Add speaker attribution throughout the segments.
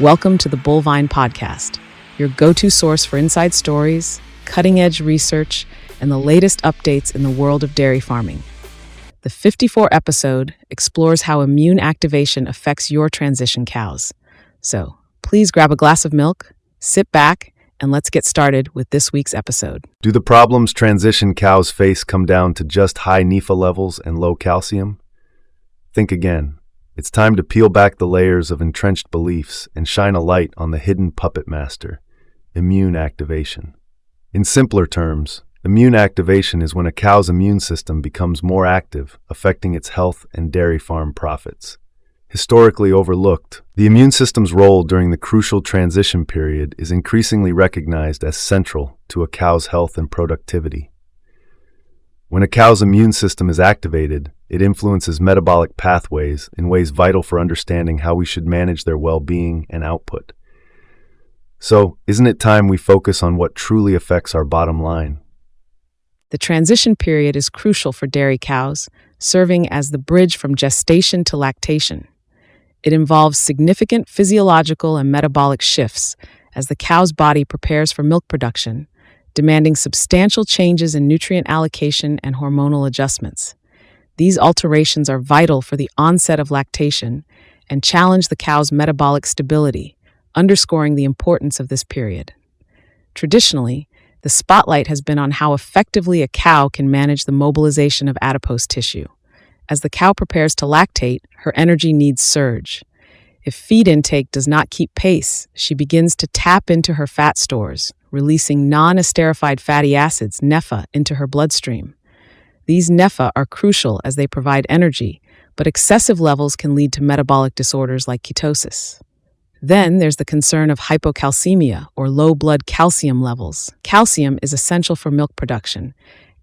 Speaker 1: Welcome to the Bullvine Podcast, your go-to source for inside stories, cutting-edge research, and the latest updates in the world of dairy farming. The 54 episode explores how immune activation affects your transition cows. So, please grab a glass of milk, sit back, and let's get started with this week's episode.
Speaker 2: Do the problems transition cows face come down to just high NEFA levels and low calcium? Think again. It's time to peel back the layers of entrenched beliefs and shine a light on the hidden puppet master, immune activation. In simpler terms, immune activation is when a cow's immune system becomes more active, affecting its health and dairy farm profits. Historically overlooked, the immune system's role during the crucial transition period is increasingly recognized as central to a cow's health and productivity. When a cow's immune system is activated, it influences metabolic pathways in ways vital for understanding how we should manage their well-being and output. So, isn't it time we focus on what truly affects our bottom line?
Speaker 1: The transition period is crucial for dairy cows, serving as the bridge from gestation to lactation. It involves significant physiological and metabolic shifts as the cow's body prepares for milk production, demanding substantial changes in nutrient allocation and hormonal adjustments. These alterations are vital for the onset of lactation and challenge the cow's metabolic stability, underscoring the importance of this period. Traditionally, the spotlight has been on how effectively a cow can manage the mobilization of adipose tissue. As the cow prepares to lactate, her energy needs surge. If feed intake does not keep pace, she begins to tap into her fat stores, releasing non-esterified fatty acids, NEFA, into her bloodstream. These NEFA are crucial as they provide energy, but excessive levels can lead to metabolic disorders like ketosis. Then there's the concern of hypocalcemia, or low blood calcium levels. Calcium is essential for milk production,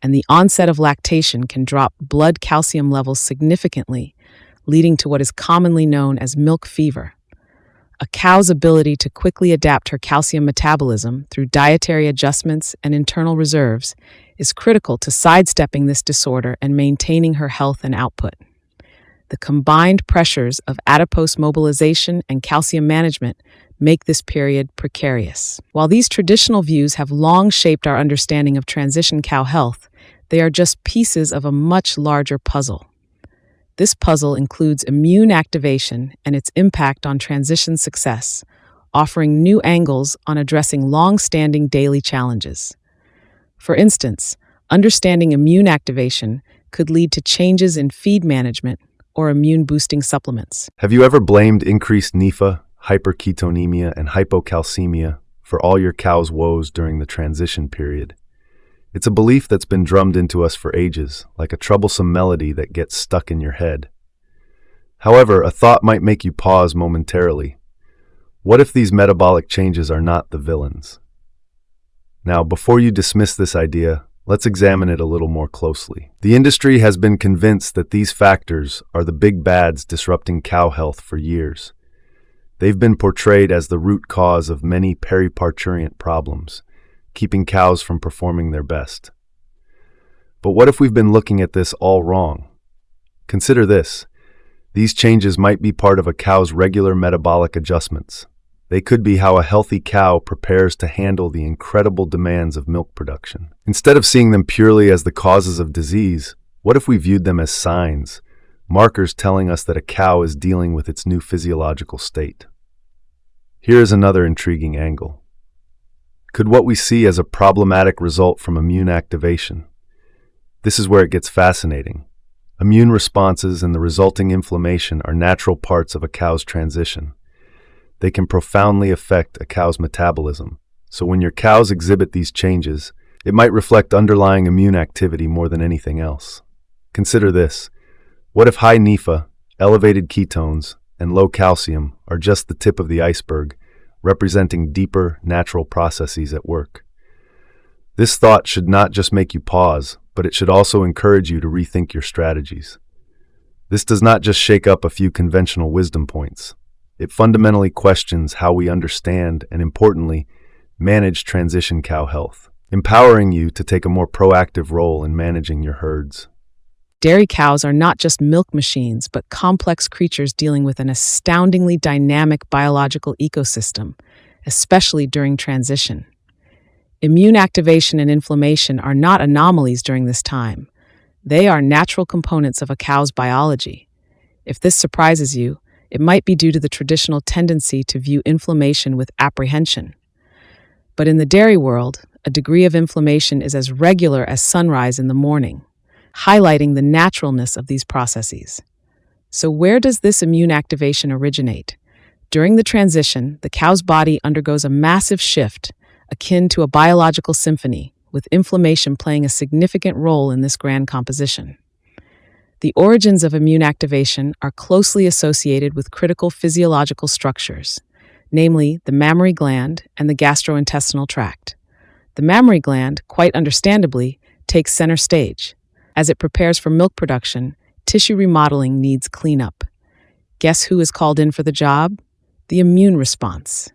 Speaker 1: and the onset of lactation can drop blood calcium levels significantly, leading to what is commonly known as milk fever. A cow's ability to quickly adapt her calcium metabolism through dietary adjustments and internal reserves is critical to sidestepping this disorder and maintaining her health and output. The combined pressures of adipose mobilization and calcium management make this period precarious. While these traditional views have long shaped our understanding of transition cow health, they are just pieces of a much larger puzzle. This puzzle includes immune activation and its impact on transition success, offering new angles on addressing long-standing daily challenges. For instance, understanding immune activation could lead to changes in feed management or immune-boosting supplements.
Speaker 2: Have you ever blamed increased NEFA, hyperketonemia, and hypocalcemia for all your cow's woes during the transition period? It's a belief that's been drummed into us for ages, like a troublesome melody that gets stuck in your head. However, a thought might make you pause momentarily. What if these metabolic changes are not the villains? Now, before you dismiss this idea, let's examine it a little more closely. The industry has been convinced that these factors are the big bads disrupting cow health for years. They've been portrayed as the root cause of many periparturient problems, keeping cows from performing their best. But what if we've been looking at this all wrong? Consider this. These changes might be part of a cow's regular metabolic adjustments. They could be how a healthy cow prepares to handle the incredible demands of milk production. Instead of seeing them purely as the causes of disease, what if we viewed them as signs, markers telling us that a cow is dealing with its new physiological state? Here is another intriguing angle. Could what we see as a problematic result from immune activation? This is where it gets fascinating. Immune responses and the resulting inflammation are natural parts of a cow's transition. They can profoundly affect a cow's metabolism. So when your cows exhibit these changes, it might reflect underlying immune activity more than anything else. Consider this. What if high NEFA, elevated ketones, and low calcium are just the tip of the iceberg, representing deeper, natural processes at work? This thought should not just make you pause, but it should also encourage you to rethink your strategies. This does not just shake up a few conventional wisdom points. It fundamentally questions how we understand and, importantly, manage transition cow health, empowering you to take a more proactive role in managing your herds.
Speaker 1: Dairy cows are not just milk machines, but complex creatures dealing with an astoundingly dynamic biological ecosystem, especially during transition. Immune activation and inflammation are not anomalies during this time. They are natural components of a cow's biology. If this surprises you, it might be due to the traditional tendency to view inflammation with apprehension. But in the dairy world, a degree of inflammation is as regular as sunrise in the morning, highlighting the naturalness of these processes. So where does this immune activation originate? During the transition, the cow's body undergoes a massive shift, akin to a biological symphony, with inflammation playing a significant role in this grand composition. The origins of immune activation are closely associated with critical physiological structures, namely the mammary gland and the gastrointestinal tract. The mammary gland, quite understandably, takes center stage. As it prepares for milk production, tissue remodeling needs cleanup. Guess who is called in for the job? The immune response.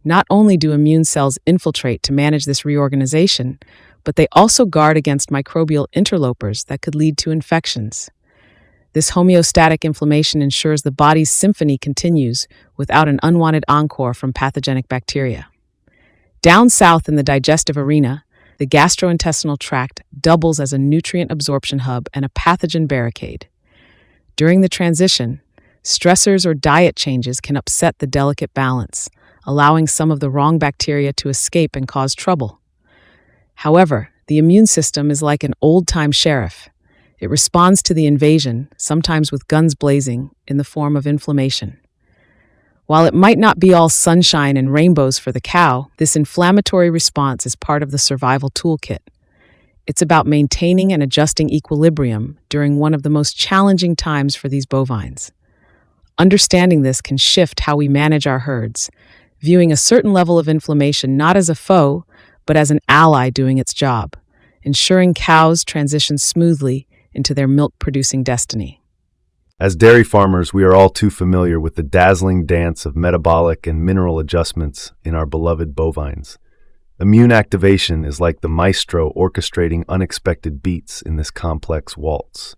Speaker 1: Not only do immune cells infiltrate to manage this reorganization, but they also guard against microbial interlopers that could lead to infections. This homeostatic inflammation ensures the body's symphony continues without an unwanted encore from pathogenic bacteria. Down south in the digestive arena, the gastrointestinal tract doubles as a nutrient absorption hub and a pathogen barricade. During the transition, stressors or diet changes can upset the delicate balance, allowing some of the wrong bacteria to escape and cause trouble. However, the immune system is like an old-time sheriff. It responds to the invasion, sometimes with guns blazing, in the form of inflammation. While it might not be all sunshine and rainbows for the cow, this inflammatory response is part of the survival toolkit. It's about maintaining and adjusting equilibrium during one of the most challenging times for these bovines. Understanding this can shift how we manage our herds, viewing a certain level of inflammation not as a foe, but as an ally doing its job, ensuring cows transition smoothly into their milk-producing destiny.
Speaker 2: As dairy farmers, we are all too familiar with the dazzling dance of metabolic and mineral adjustments in our beloved bovines. Immune activation is like the maestro orchestrating unexpected beats in this complex waltz.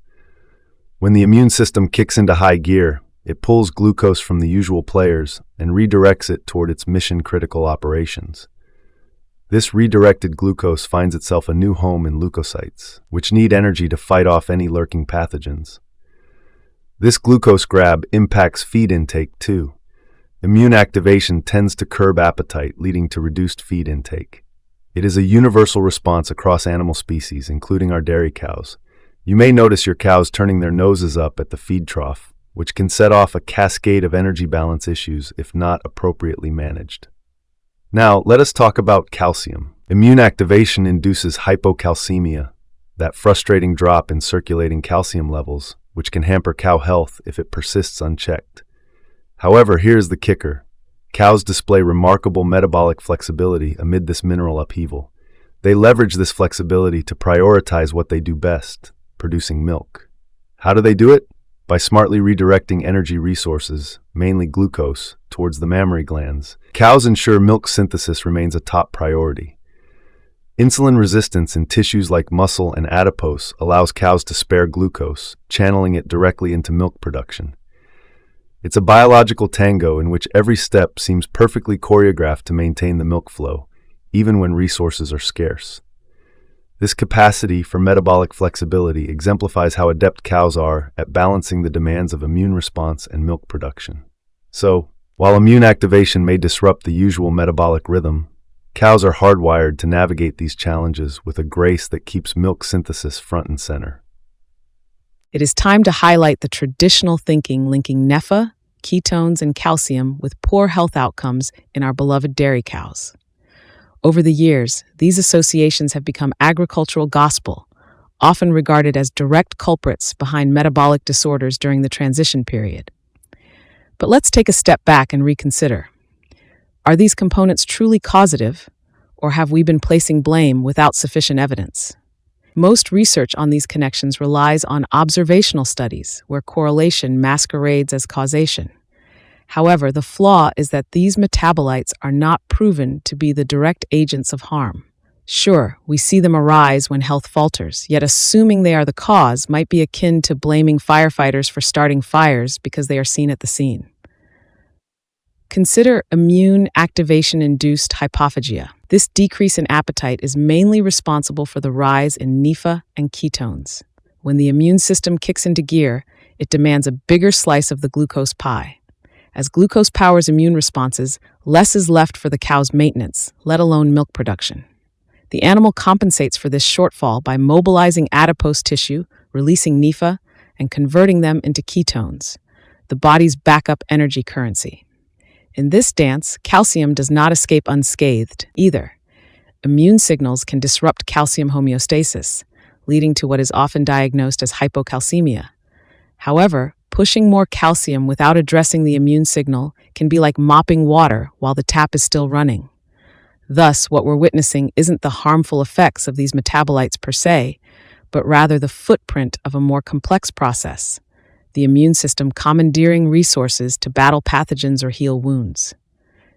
Speaker 2: When the immune system kicks into high gear, it pulls glucose from the usual players and redirects it toward its mission-critical operations. This redirected glucose finds itself a new home in leukocytes, which need energy to fight off any lurking pathogens. This glucose grab impacts feed intake too. Immune activation tends to curb appetite, leading to reduced feed intake. It is a universal response across animal species, including our dairy cows. You may notice your cows turning their noses up at the feed trough, which can set off a cascade of energy balance issues if not appropriately managed. Now, let us talk about calcium. Immune activation induces hypocalcemia, that frustrating drop in circulating calcium levels, which can hamper cow health if it persists unchecked. However, here's the kicker. Cows display remarkable metabolic flexibility amid this mineral upheaval. They leverage this flexibility to prioritize what they do best, producing milk. How do they do it? By smartly redirecting energy resources, mainly glucose, towards the mammary glands. Cows ensure milk synthesis remains a top priority. Insulin resistance in tissues like muscle and adipose allows cows to spare glucose, channeling it directly into milk production. It's a biological tango in which every step seems perfectly choreographed to maintain the milk flow, even when resources are scarce. This capacity for metabolic flexibility exemplifies how adept cows are at balancing the demands of immune response and milk production. So, while immune activation may disrupt the usual metabolic rhythm, cows are hardwired to navigate these challenges with a grace that keeps milk synthesis front and center.
Speaker 1: It is time to highlight the traditional thinking linking NEFA, ketones, and calcium with poor health outcomes in our beloved dairy cows. Over the years, these associations have become agricultural gospel, often regarded as direct culprits behind metabolic disorders during the transition period. But let's take a step back and reconsider. Are these components truly causative, or have we been placing blame without sufficient evidence? Most research on these connections relies on observational studies, where correlation masquerades as causation. However, the flaw is that these metabolites are not proven to be the direct agents of harm. Sure, we see them arise when health falters, yet assuming they are the cause might be akin to blaming firefighters for starting fires because they are seen at the scene. Consider immune activation-induced hypophagia. This decrease in appetite is mainly responsible for the rise in NEFA and ketones. When the immune system kicks into gear, it demands a bigger slice of the glucose pie. As glucose powers immune responses, less is left for the cow's maintenance, let alone milk production. The animal compensates for this shortfall by mobilizing adipose tissue, releasing NEFA, and converting them into ketones, the body's backup energy currency. In this dance, calcium does not escape unscathed either. Immune signals can disrupt calcium homeostasis, leading to what is often diagnosed as hypocalcemia. However, pushing more calcium without addressing the immune signal can be like mopping water while the tap is still running. Thus, what we're witnessing isn't the harmful effects of these metabolites per se, but rather the footprint of a more complex process, the immune system commandeering resources to battle pathogens or heal wounds.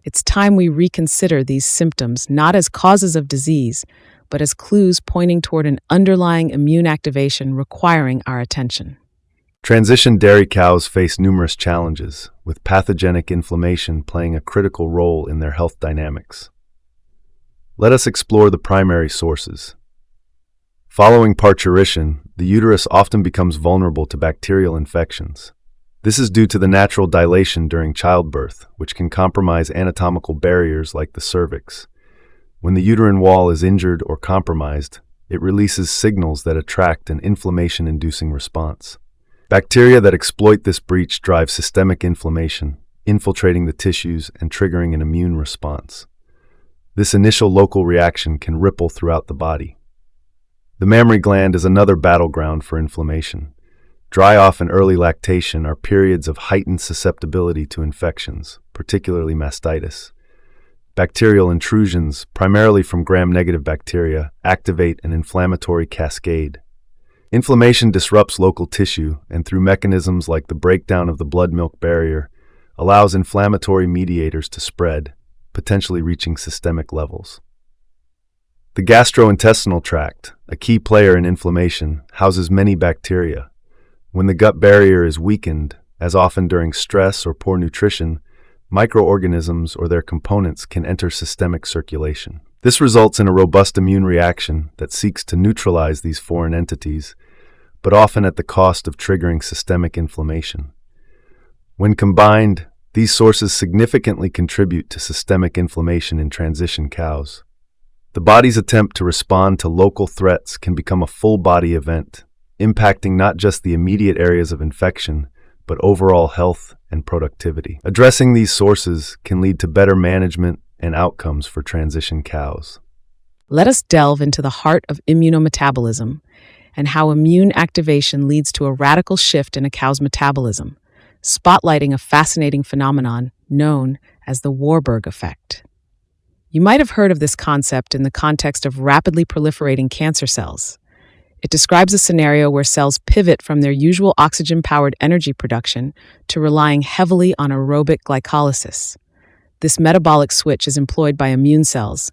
Speaker 1: It's time we reconsider these symptoms not as causes of disease, but as clues pointing toward an underlying immune activation requiring our attention.
Speaker 2: Transition dairy cows face numerous challenges, with pathogenic inflammation playing a critical role in their health dynamics. Let us explore the primary sources. Following parturition, the uterus often becomes vulnerable to bacterial infections. This is due to the natural dilation during childbirth, which can compromise anatomical barriers like the cervix. When the uterine wall is injured or compromised, it releases signals that attract an inflammation-inducing response. Bacteria that exploit this breach drive systemic inflammation, infiltrating the tissues and triggering an immune response. This initial local reaction can ripple throughout the body. The mammary gland is another battleground for inflammation. Dry-off and early lactation are periods of heightened susceptibility to infections, particularly mastitis. Bacterial intrusions, primarily from gram-negative bacteria, activate an inflammatory cascade. Inflammation disrupts local tissue and, through mechanisms like the breakdown of the blood-milk barrier, allows inflammatory mediators to spread, potentially reaching systemic levels. The gastrointestinal tract, a key player in inflammation, houses many bacteria. When the gut barrier is weakened, as often during stress or poor nutrition, microorganisms or their components can enter systemic circulation. This results in a robust immune reaction that seeks to neutralize these foreign entities, but often at the cost of triggering systemic inflammation. When combined, these sources significantly contribute to systemic inflammation in transition cows. The body's attempt to respond to local threats can become a full-body event, impacting not just the immediate areas of infection, but overall health and productivity. Addressing these sources can lead to better management and outcomes for transition cows.
Speaker 1: Let us delve into the heart of immunometabolism and how immune activation leads to a radical shift in a cow's metabolism, spotlighting a fascinating phenomenon known as the Warburg effect. You might have heard of this concept in the context of rapidly proliferating cancer cells. It describes a scenario where cells pivot from their usual oxygen-powered energy production to relying heavily on aerobic glycolysis. This metabolic switch is employed by immune cells,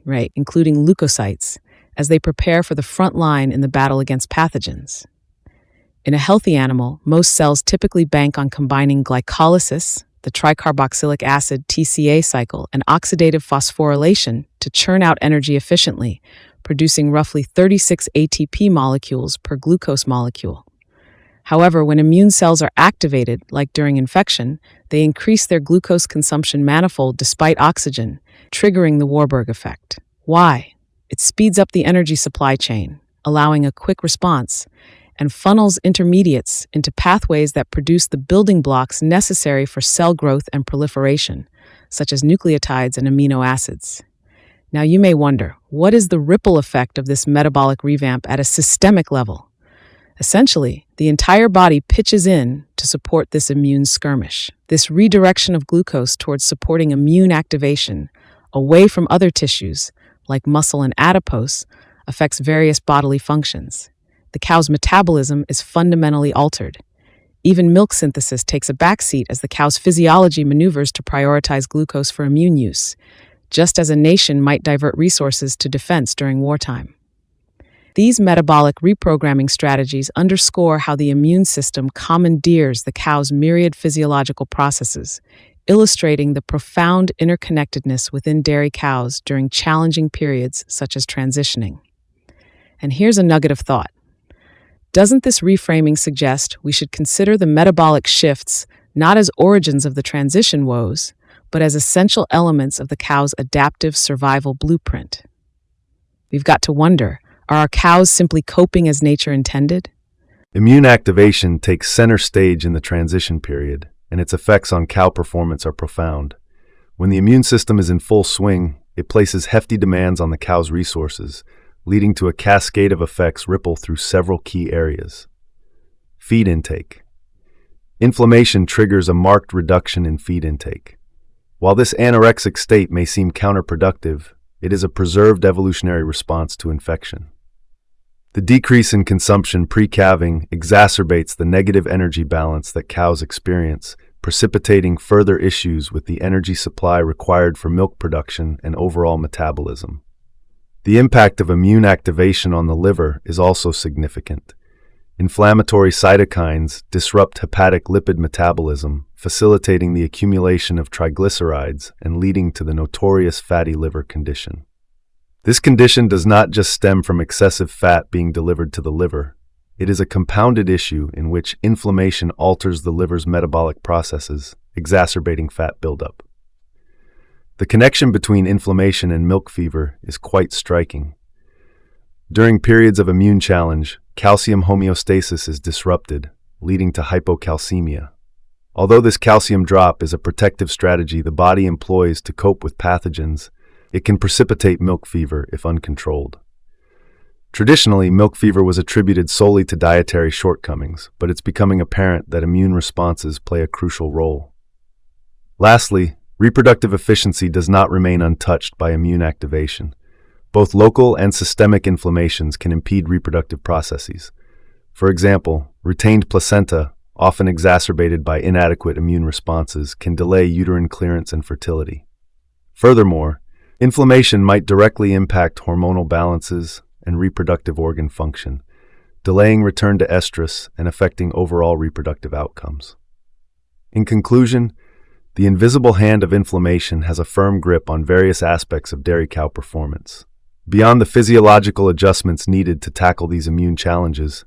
Speaker 1: including leukocytes, as they prepare for the front line in the battle against pathogens. In a healthy animal, most cells typically bank on combining glycolysis, the tricarboxylic acid TCA cycle, and oxidative phosphorylation to churn out energy efficiently, producing roughly 36 ATP molecules per glucose molecule. However, when immune cells are activated, like during infection, they increase their glucose consumption manifold despite oxygen, triggering the Warburg effect. Why? It speeds up the energy supply chain, allowing a quick response, and funnels intermediates into pathways that produce the building blocks necessary for cell growth and proliferation, such as nucleotides and amino acids. Now you may wonder, what is the ripple effect of this metabolic revamp at a systemic level? Essentially, the entire body pitches in to support this immune skirmish. This redirection of glucose towards supporting immune activation away from other tissues, like muscle and adipose, affects various bodily functions. The cow's metabolism is fundamentally altered. Even milk synthesis takes a backseat as the cow's physiology maneuvers to prioritize glucose for immune use, just as a nation might divert resources to defense during wartime. These metabolic reprogramming strategies underscore how the immune system commandeers the cow's myriad physiological processes, illustrating the profound interconnectedness within dairy cows during challenging periods such as transitioning. And here's a nugget of thought. Doesn't this reframing suggest we should consider the metabolic shifts not as origins of the transition woes, but as essential elements of the cow's adaptive survival blueprint? We've got to wonder, are our cows simply coping as nature intended?
Speaker 2: Immune activation takes center stage in the transition period, and its effects on cow performance are profound. When the immune system is in full swing, it places hefty demands on the cow's resources, leading to a cascade of effects ripple through several key areas. Feed intake. Inflammation triggers a marked reduction in feed intake. While this anorexic state may seem counterproductive, it is a preserved evolutionary response to infection. The decrease in consumption pre-calving exacerbates the negative energy balance that cows experience, precipitating further issues with the energy supply required for milk production and overall metabolism. The impact of immune activation on the liver is also significant. Inflammatory cytokines disrupt hepatic lipid metabolism, facilitating the accumulation of triglycerides and leading to the notorious fatty liver condition. This condition does not just stem from excessive fat being delivered to the liver. It is a compounded issue in which inflammation alters the liver's metabolic processes, exacerbating fat buildup. The connection between inflammation and milk fever is quite striking. During periods of immune challenge, calcium homeostasis is disrupted, leading to hypocalcemia. Although this calcium drop is a protective strategy the body employs to cope with pathogens, it can precipitate milk fever if uncontrolled. Traditionally, milk fever was attributed solely to dietary shortcomings, but it's becoming apparent that immune responses play a crucial role. Lastly, reproductive efficiency does not remain untouched by immune activation. Both local and systemic inflammations can impede reproductive processes. For example, retained placenta, often exacerbated by inadequate immune responses, can delay uterine clearance and fertility. Furthermore, inflammation might directly impact hormonal balances and reproductive organ function, delaying return to estrus and affecting overall reproductive outcomes. In conclusion, the invisible hand of inflammation has a firm grip on various aspects of dairy cow performance. Beyond the physiological adjustments needed to tackle these immune challenges,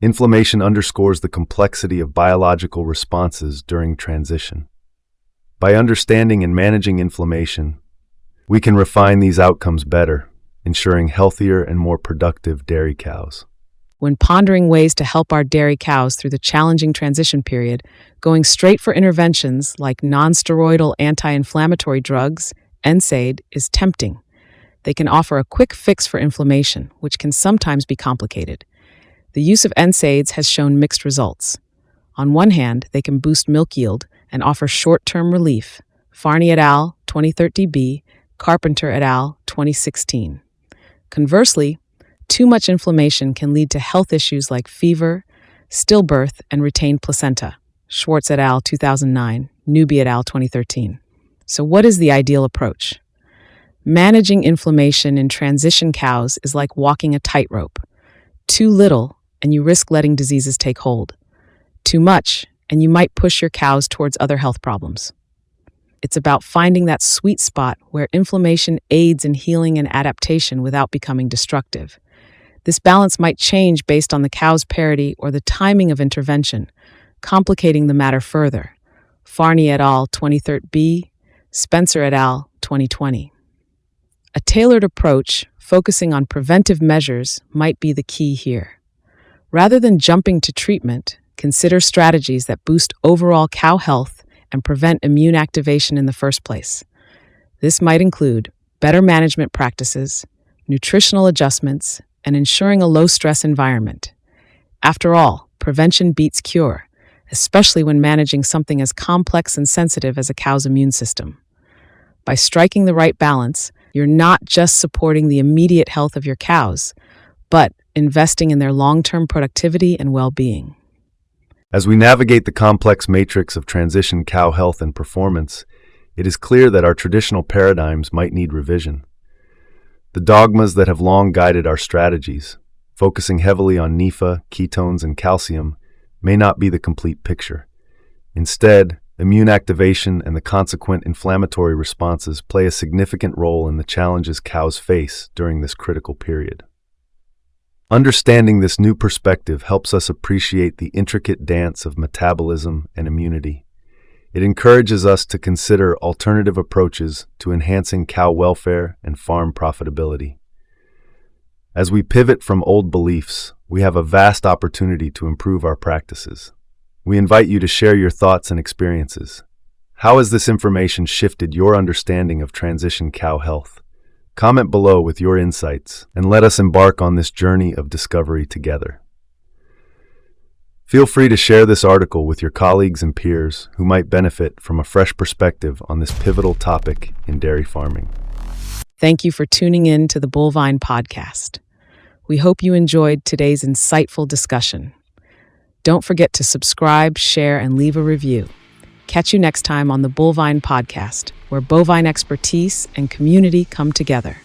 Speaker 2: inflammation underscores the complexity of biological responses during transition. By understanding and managing inflammation, we can refine these outcomes better, ensuring healthier and more productive dairy cows.
Speaker 1: When pondering ways to help our dairy cows through the challenging transition period, going straight for interventions like non-steroidal anti-inflammatory drugs, NSAID, is tempting. They can offer a quick fix for inflammation, which can sometimes be complicated. The use of NSAIDs has shown mixed results. On one hand, they can boost milk yield and offer short-term relief. Farney et al., 2013b, Carpenter et al., 2016. Conversely, too much inflammation can lead to health issues like fever, stillbirth, and retained placenta. Schwartz et al., 2009, Newby et al., 2013. So what is the ideal approach? Managing inflammation in transition cows is like walking a tightrope. Too little, and you risk letting diseases take hold. Too much, and you might push your cows towards other health problems. It's about finding that sweet spot where inflammation aids in healing and adaptation without becoming destructive. This balance might change based on the cow's parity or the timing of intervention, complicating the matter further. Farney et al., 2013b, Spencer et al., 2020. A tailored approach, focusing on preventive measures, might be the key here. Rather than jumping to treatment, consider strategies that boost overall cow health and prevent immune activation in the first place. This might include better management practices, nutritional adjustments, and ensuring a low-stress environment. After all, prevention beats cure, especially when managing something as complex and sensitive as a cow's immune system. By striking the right balance, you're not just supporting the immediate health of your cows, but investing in their long-term productivity and well-being.
Speaker 2: As we navigate the complex matrix of transition cow health and performance, it is clear that our traditional paradigms might need revision. The dogmas that have long guided our strategies, focusing heavily on NEFA, ketones, and calcium, may not be the complete picture. Instead, immune activation and the consequent inflammatory responses play a significant role in the challenges cows face during this critical period. Understanding this new perspective helps us appreciate the intricate dance of metabolism and immunity. It encourages us to consider alternative approaches to enhancing cow welfare and farm profitability. As we pivot from old beliefs, we have a vast opportunity to improve our practices. We invite you to share your thoughts and experiences. How has this information shifted your understanding of transition cow health? Comment below with your insights, and let us embark on this journey of discovery together. Feel free to share this article with your colleagues and peers who might benefit from a fresh perspective on this pivotal topic in dairy farming.
Speaker 1: Thank you for tuning in to the Bullvine Podcast. We hope you enjoyed today's insightful discussion. Don't forget to subscribe, share, and leave a review. Catch you next time on the Bullvine Podcast, where bovine expertise and community come together.